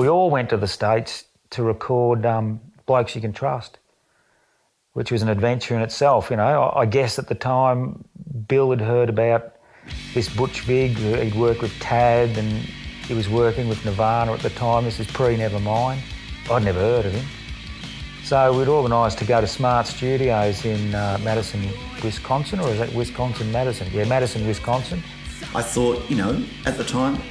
We all went to the States to record Blokes You Can Trust, which was an adventure in itself. You know, I guess at the time Bill had heard about this Butch Vig. He'd worked with Tad and he was working with Nirvana at the time. This is pre-Nevermind. I'd never heard of him. So we'd organised to go to Smart Studios in Madison, Wisconsin, or is that Wisconsin, Madison? Yeah, Madison, Wisconsin. I thought, you know, at the time,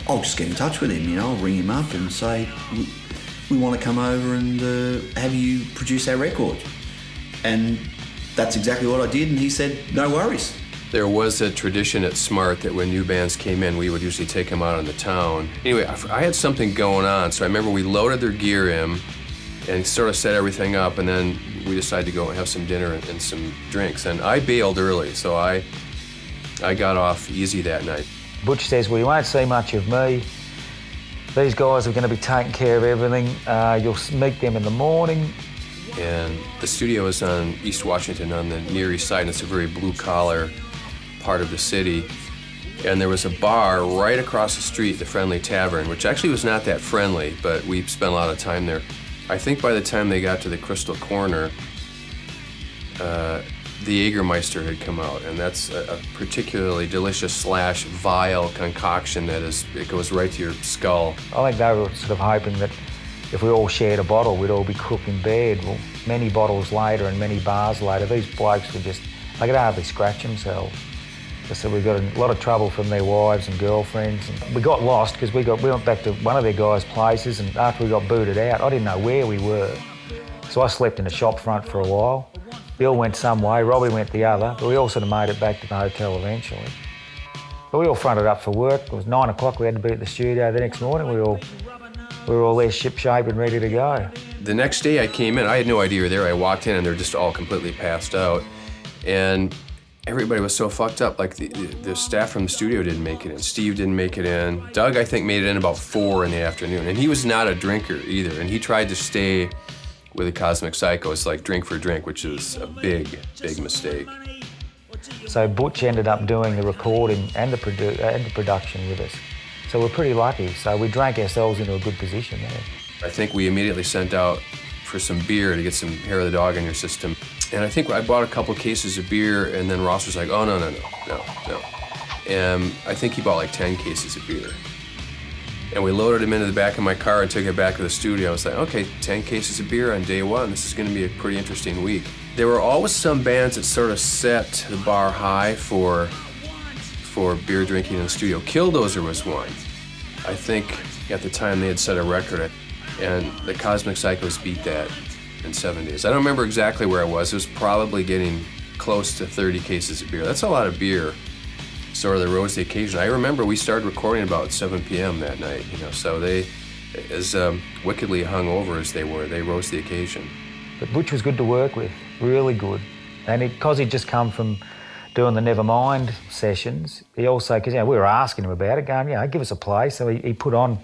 I'll just get in touch with him, you know, I'll ring him up and say, we want to come over and have you produce our record. And that's exactly what I did, and he said, no worries. There was a tradition at Smart that when new bands came in, we would usually take them out on the town. Anyway, I had something going on, so I remember we loaded their gear in and sort of set everything up, and then we decided to go and have some dinner and some drinks. And I bailed early, so I got off easy that night. Butch says, well, you won't see much of me. These guys are going to be taking care of everything. You'll meet them in the morning. And the studio is on East Washington on the Near East Side, and it's a very blue-collar part of the city. And there was a bar right across the street, the Friendly Tavern, which actually was not that friendly, but we spent a lot of time there. I think by the time they got to the Crystal Corner, the Jägermeister had come out, and that's a particularly delicious / vile concoction it goes right to your skull. I think they were sort of hoping that if we all shared a bottle, we'd all be crook in bed. Well, many bottles later and many bars later, these blokes were just, they could hardly scratch themselves. So we got a lot of trouble from their wives and girlfriends. And we got lost because we went back to one of their guys' places, and after we got booted out, I didn't know where we were. So I slept in a shop front for a while. Bill went some way, Robbie went the other, but we all sort of made it back to the hotel eventually. But we all fronted up for work. It was 9 o'clock, we had to be at the studio the next morning. We were all there ship-shape and ready to go. The next day I came in, I had no idea you were there. I walked in and they're just all completely passed out. And everybody was so fucked up, like the staff from the studio didn't make it in. Steve didn't make it in. Doug, I think, made it in about 4 in the afternoon. And he was not a drinker either. And he tried to stay with the Cosmic Psychos, like drink for drink, which is a big, big mistake. So Butch ended up doing the recording and the production with us. So we're pretty lucky. So we drank ourselves into a good position there. I think we immediately sent out for some beer to get some hair of the dog in your system. And I think I bought a couple cases of beer, and then Ross was like, oh, no. And I think he bought like 10 cases of beer. And we loaded him into the back of my car and took it back to the studio. I was like, okay, 10 cases of beer on day one. This is going to be a pretty interesting week. There were always some bands that sort of set the bar high for beer drinking in the studio. Killdozer was one. I think at the time they had set a record, and the Cosmic Psychos beat that in 7 days. I don't remember exactly where I was. It was probably getting close to 30 cases of beer. That's a lot of beer. Sort of they rose the occasion. I remember we started recording about 7 p.m. that night, you know, so they, as wickedly hungover as they were, they rose the occasion. But Butch was good to work with, really good. And because he'd just come from doing the Nevermind sessions, he also, because, you know, we were asking him about it, going, you know, give us a play. So he put on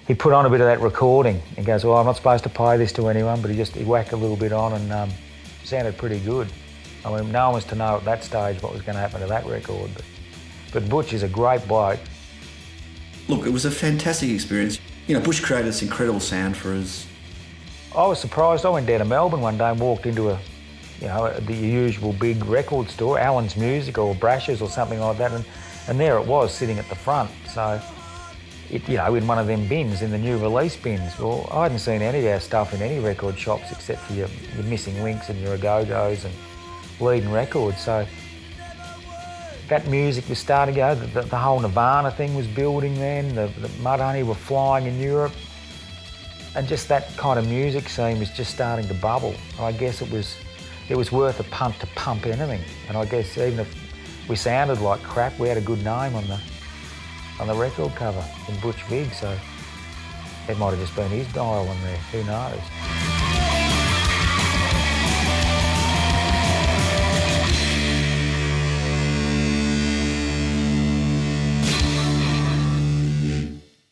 a bit of that recording and goes, well, I'm not supposed to play this to anyone, but he whacked a little bit on and sounded pretty good. I mean, no one was to know at that stage what was going to happen to that record. But Butch is a great bloke. Look, it was a fantastic experience. You know, Butch created this incredible sound for us. I was surprised. I went down to Melbourne one day and walked into the usual big record store, Allen's Music or Brash's or something like that, and there it was sitting at the front. So, in one of them bins, in the new release bins. Well, I hadn't seen any of our stuff in any record shops except for your Missing Links and your Go-Go's and Leading Records. So that music was starting to go. The whole Nirvana thing was building then. The Mudhoney were flying in Europe. And just that kind of music scene was just starting to bubble. And I guess it was worth a punt to pump anything. And I guess even if we sounded like crap, we had a good name on the record cover in Butch Vig, so it might have just been his dial on there, who knows.